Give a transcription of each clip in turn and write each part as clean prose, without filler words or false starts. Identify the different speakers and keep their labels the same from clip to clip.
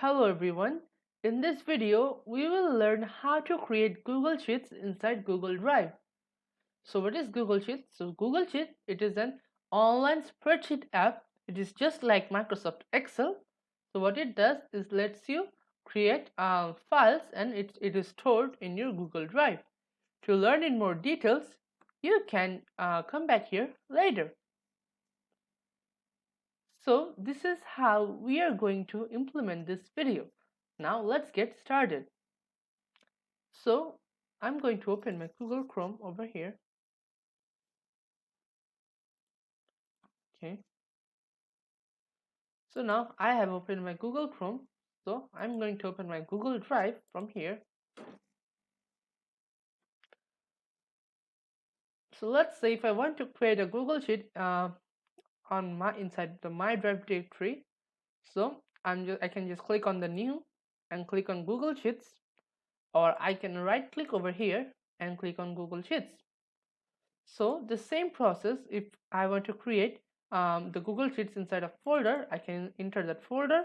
Speaker 1: Hello everyone. In this video, we will learn how to create Google Sheets inside Google Drive. So what is Google Sheets? So Google Sheets, it is an online spreadsheet app. It is just like Microsoft Excel. So what it does is lets you create files and it is stored in your Google Drive. To learn in more details, you can come back here later. So this is how we are going to implement this video. Now let's get started. So I'm going to open my Google Chrome over here. Okay. So now I have opened my Google Chrome. So I'm going to open my Google Drive from here. So let's say if I want to create a Google Sheet on my inside the My Drive directory. So I can just click on the new and click on Google Sheets, or I can right click over here and click on Google Sheets. So the same process, if I want to create the Google Sheets inside a folder, I can enter that folder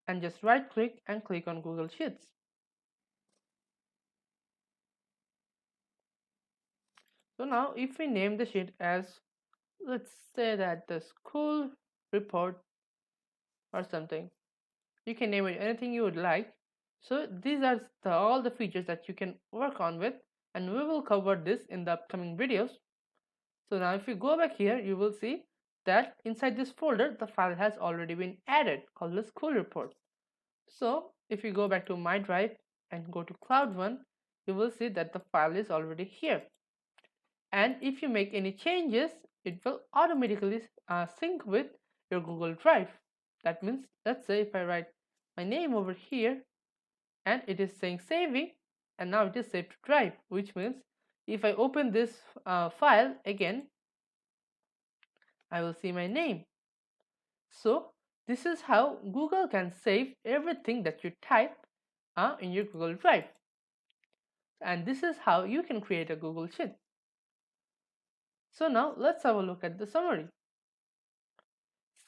Speaker 1: and just right click and click on Google Sheets. So now if we name the sheet as, let's say that the school report or something, you can name it anything you would like. So these are all the features that you can work on with, and we will cover this in the upcoming videos. So now if you go back here, you will see that inside this folder, the file has already been added called the school report. So if you go back to my drive and go to cloud one, you will see that the file is already here. And if you make any changes, it will automatically sync with your Google Drive. That means, let's say if I write my name over here and it is saying saving, and now it is saved to drive, which means if I open this file again, I will see my name. So this is how Google can save everything that you type in your Google Drive. And this is how you can create a Google Sheet. So now let's have a look at the summary.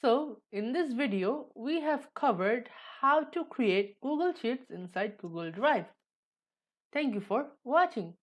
Speaker 1: So in this video, we have covered how to create Google Sheets inside Google Drive. Thank you for watching.